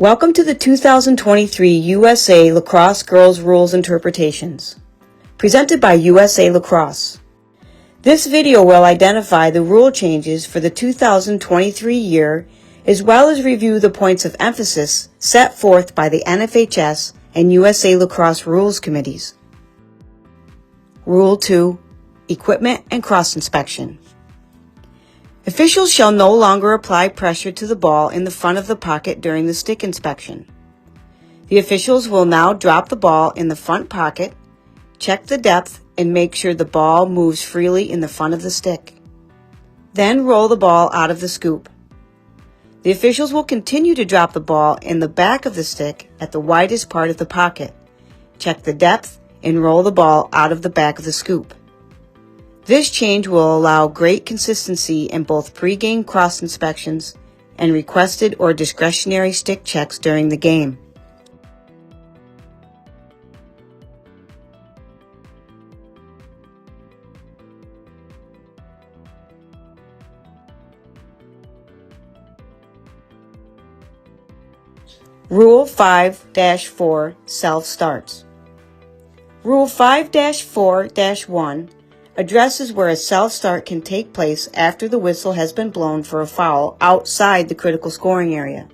Welcome to the 2023 USA Lacrosse Girls Rules Interpretations, presented by USA Lacrosse. This video will identify the rule changes for the 2023 year, as well as review the points of emphasis set forth by the NFHS and USA Lacrosse Rules Committees. Rule 2, Equipment and Cross Inspection. Officials shall no longer apply pressure to the ball in the front of the pocket during the stick inspection. The officials will now drop the ball in the front pocket, check the depth, and make sure the ball moves freely in the front of the stick. Then roll the ball out of the scoop. The officials will continue to drop the ball in the back of the stick at the widest part of the pocket, check the depth, and roll the ball out of the back of the scoop. This change will allow great consistency in both pre-game cross inspections and requested or discretionary stick checks during the game. Rule 5-4 Self-Starts. Rule 5-4-1 addresses where a self-start can take place after the whistle has been blown for a foul outside the critical scoring area.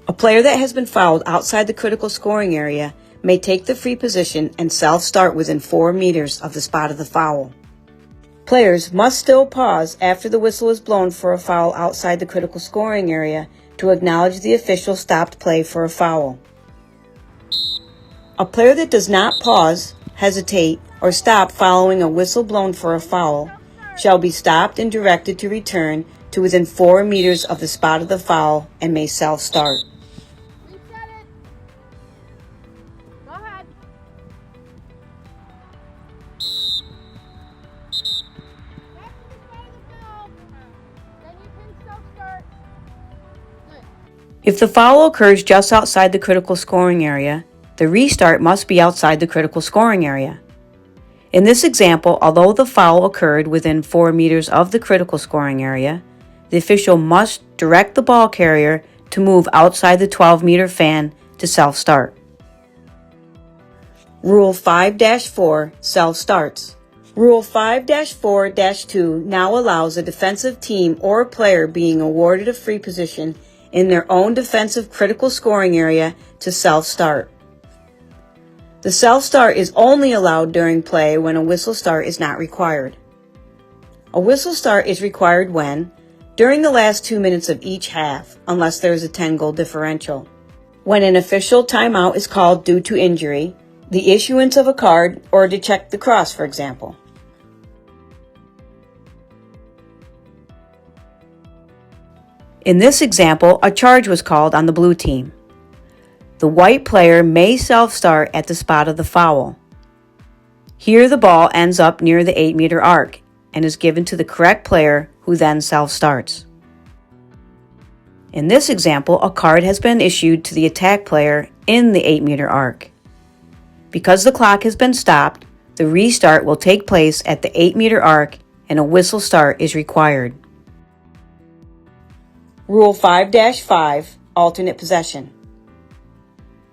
A player that has been fouled outside the critical scoring area may take the free position and self-start within 4 meters of the spot of the foul. Players must still pause after the whistle is blown for a foul outside the critical scoring area to acknowledge the official stopped play for a foul. A player that does not pause, hesitate, or stop following a whistle blown for a foul shall be stopped and directed to return to within 4 meters of the spot of the foul and may self-start. Reset it. Go ahead. After the spot of the foul, then you can self-start. Good. If the foul occurs just outside the critical scoring area, the restart must be outside the critical scoring area. In this example, although the foul occurred within 4 meters of the critical scoring area, the official must direct the ball carrier to move outside the 12-meter fan to self-start. Rule 5-4 Self-Starts. Rule 5-4-2 now allows a defensive team or player being awarded a free position in their own defensive critical scoring area to self-start. The self-start is only allowed during play when a whistle start is not required. A whistle start is required when, during the last 2 minutes of each half, unless there is a 10-goal differential, when an official timeout is called due to injury, the issuance of a card, or to check the cross, for example. In this example, a charge was called on the blue team. The white player may self-start at the spot of the foul. Here the ball ends up near the 8-meter arc and is given to the correct player who then self-starts. In this example, a card has been issued to the attack player in the 8-meter arc. Because the clock has been stopped, the restart will take place at the 8-meter arc and a whistle start is required. Rule 5-5 Alternate Possession.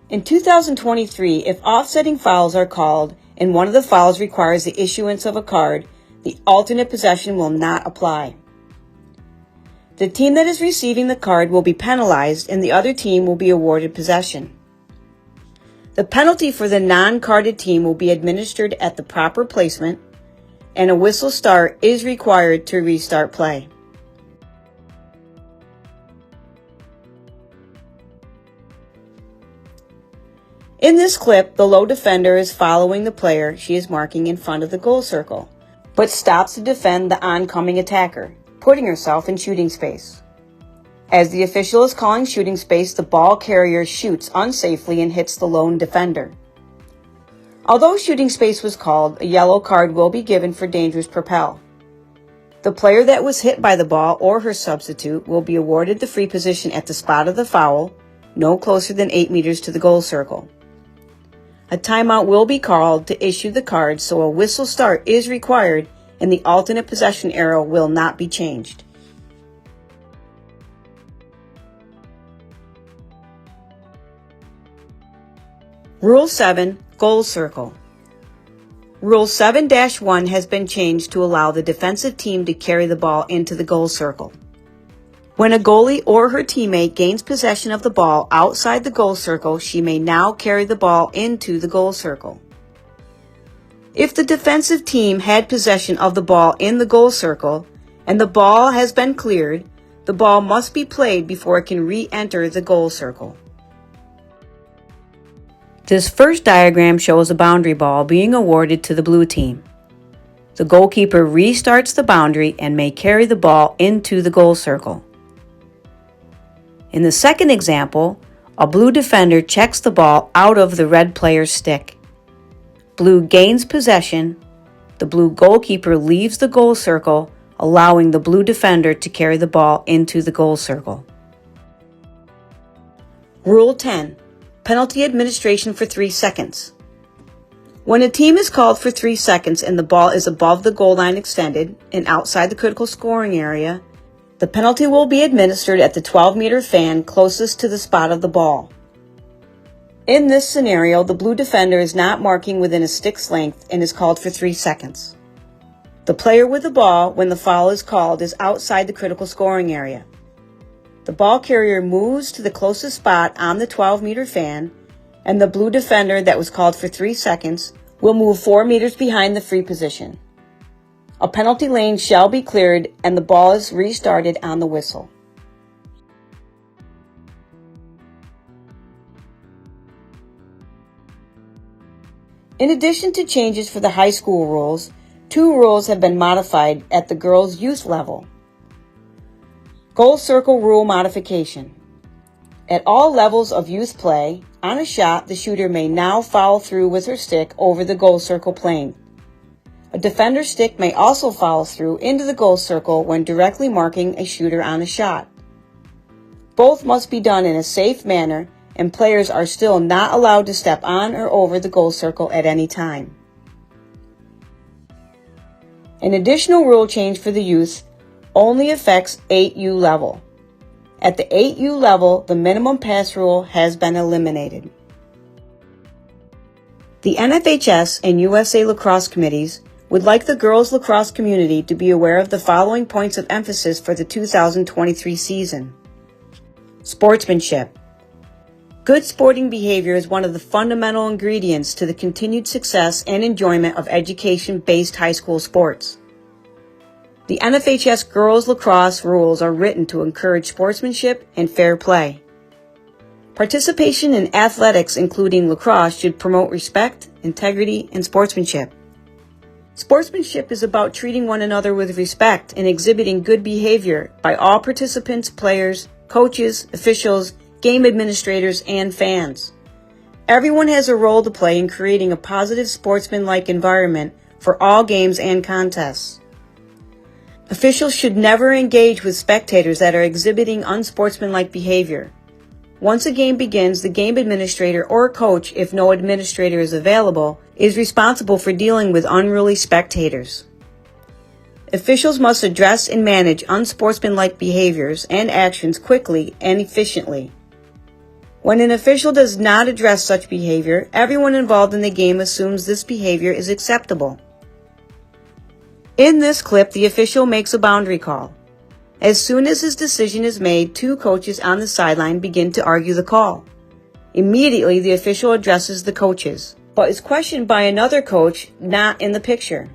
In 2023, if offsetting fouls are called and one of the fouls requires the issuance of a card, the alternate possession will not apply. The team that is receiving the card will be penalized and the other team will be awarded possession. The penalty for the non-carded team will be administered at the proper placement, and a whistle start is required to restart play. In this clip, the low defender is following the player she is marking in front of the goal circle, but stops to defend the oncoming attacker, putting herself in shooting space. As the official is calling shooting space, the ball carrier shoots unsafely and hits the lone defender. Although shooting space was called, a yellow card will be given for dangerous propel. The player that was hit by the ball or her substitute will be awarded the free position at the spot of the foul, no closer than 8 meters to the goal circle. A timeout will be called to issue the card, so a whistle start is required and the alternate possession arrow will not be changed. Rule 7, Goal Circle. Rule 7-1 has been changed to allow the defensive team to carry the ball into the goal circle. When a goalie or her teammate gains possession of the ball outside the goal circle, she may now carry the ball into the goal circle. If the defensive team had possession of the ball in the goal circle and the ball has been cleared, the ball must be played before it can re-enter the goal circle. This first diagram shows a boundary ball being awarded to the blue team. The goalkeeper restarts the boundary and may carry the ball into the goal circle. In the second example, a blue defender checks the ball out of the red player's stick. Blue gains possession. The blue goalkeeper leaves the goal circle, allowing the blue defender to carry the ball into the goal circle. Rule 10. Penalty administration for 3 seconds. When a team is called for 3 seconds and the ball is above the goal line extended and outside the critical scoring area, the penalty will be administered at the 12-meter fan closest to the spot of the ball. In this scenario, the blue defender is not marking within a stick's length and is called for 3 seconds. The player with the ball, when the foul is called, is outside the critical scoring area. The ball carrier moves to the closest spot on the 12-meter fan, and the blue defender that was called for 3 seconds will move 4 meters behind the free position. A penalty lane shall be cleared and the ball is restarted on the whistle. In addition to changes for the high school rules, 2 rules have been modified at the girls' youth level. Goal circle rule modification. At all levels of youth play, on a shot, the shooter may now foul through with her stick over the goal circle plane. A defender's stick may also foul through into the goal circle when directly marking a shooter on a shot. Both must be done in a safe manner, and players are still not allowed to step on or over the goal circle at any time. An additional rule change for the youth only affects 8U level. At the 8U level, the minimum pass rule has been eliminated. The NFHS and USA Lacrosse committees would like the girls lacrosse community to be aware of the following points of emphasis for the 2023 season. Sportsmanship. Good sporting behavior is one of the fundamental ingredients to the continued success and enjoyment of education-based high school sports. The NFHS girls lacrosse rules are written to encourage sportsmanship and fair play. Participation in athletics, including lacrosse, should promote respect, integrity, and sportsmanship. Sportsmanship is about treating one another with respect and exhibiting good behavior by all participants, players, coaches, officials, game administrators, and fans. Everyone has a role to play in creating a positive sportsmanlike environment for all games and contests. Officials should never engage with spectators that are exhibiting unsportsmanlike behavior. Once a game begins, the game administrator or coach, if no administrator is available, is responsible for dealing with unruly spectators. Officials must address and manage unsportsmanlike behaviors and actions quickly and efficiently. When an official does not address such behavior, everyone involved in the game assumes this behavior is acceptable. In this clip, the official makes a boundary call. As soon as his decision is made, 2 coaches on the sideline begin to argue the call. Immediately, the official addresses the coaches, but is questioned by another coach not in the picture.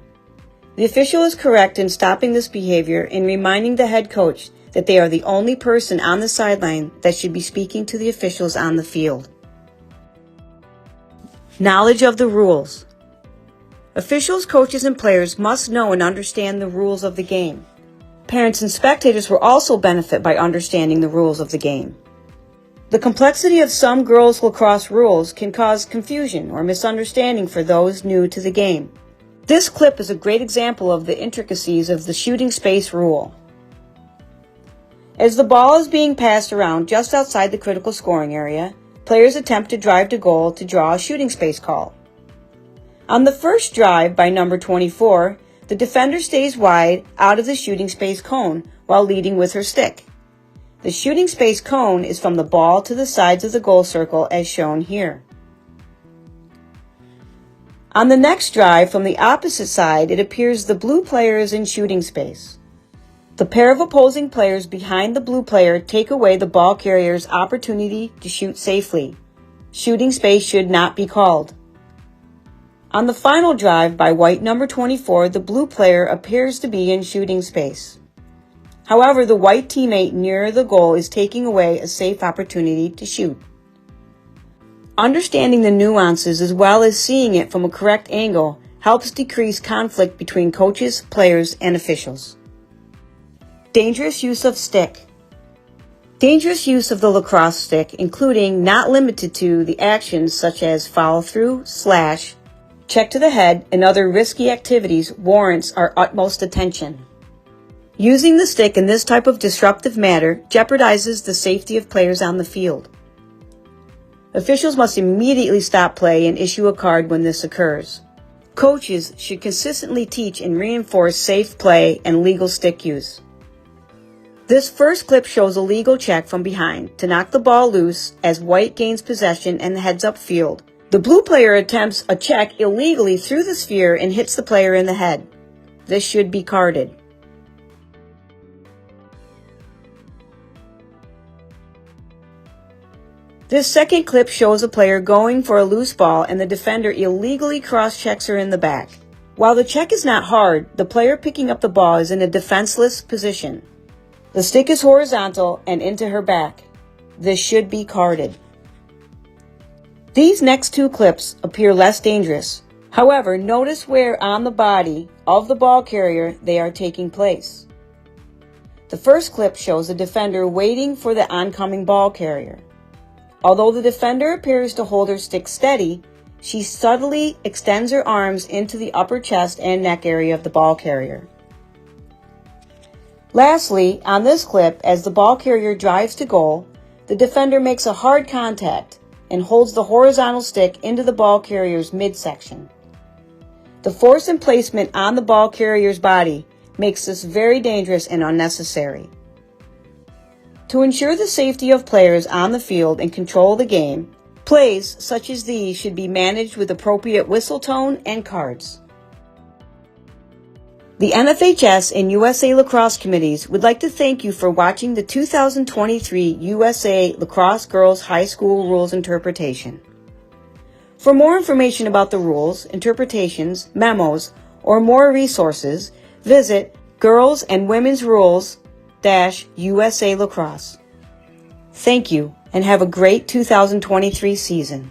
The official is correct in stopping this behavior and reminding the head coach that they are the only person on the sideline that should be speaking to the officials on the field. Knowledge of the rules. Officials, coaches, and players must know and understand the rules of the game. Parents and spectators will also benefit by understanding the rules of the game. The complexity of some girls' lacrosse rules can cause confusion or misunderstanding for those new to the game. This clip is a great example of the intricacies of the shooting space rule. As the ball is being passed around just outside the critical scoring area, players attempt to drive to goal to draw a shooting space call. On the first drive by number 24, the defender stays wide out of the shooting space cone while leading with her stick. The shooting space cone is from the ball to the sides of the goal circle as shown here. On the next drive from the opposite side, it appears the blue player is in shooting space. The pair of opposing players behind the blue player take away the ball carrier's opportunity to shoot safely. Shooting space should not be called. On the final drive by white number 24, the blue player appears to be in shooting space. However, the white teammate near the goal is taking away a safe opportunity to shoot. Understanding the nuances as well as seeing it from a correct angle helps decrease conflict between coaches, players, and officials. Dangerous use of stick. Dangerous use of the lacrosse stick, including not limited to the actions such as follow through, slash, check to the head, and other risky activities warrants our utmost attention. Using the stick in this type of disruptive manner jeopardizes the safety of players on the field. Officials must immediately stop play and issue a card when this occurs. Coaches should consistently teach and reinforce safe play and legal stick use. This first clip shows a legal check from behind to knock the ball loose as white gains possession and heads up field. The blue player attempts a check illegally through the sphere and hits the player in the head. This should be carded. This second clip shows a player going for a loose ball and the defender illegally cross-checks her in the back. While the check is not hard, the player picking up the ball is in a defenseless position. The stick is horizontal and into her back. This should be carded. These next two clips appear less dangerous. However, notice where on the body of the ball carrier they are taking place. The first clip shows the defender waiting for the oncoming ball carrier. Although the defender appears to hold her stick steady, she subtly extends her arms into the upper chest and neck area of the ball carrier. Lastly, on this clip, as the ball carrier drives to goal, the defender makes a hard contact and holds the horizontal stick into the ball carrier's midsection. The force and placement on the ball carrier's body makes this very dangerous and unnecessary. To ensure the safety of players on the field and control the game, plays such as these should be managed with appropriate whistle tone and cards. The NFHS and USA Lacrosse committees would like to thank you for watching the 2023 USA Lacrosse Girls High School Rules Interpretation. For more information about the rules, interpretations, memos, or more resources, visit Girls and Women's Rules USA Lacrosse. Thank you and have a great 2023 season.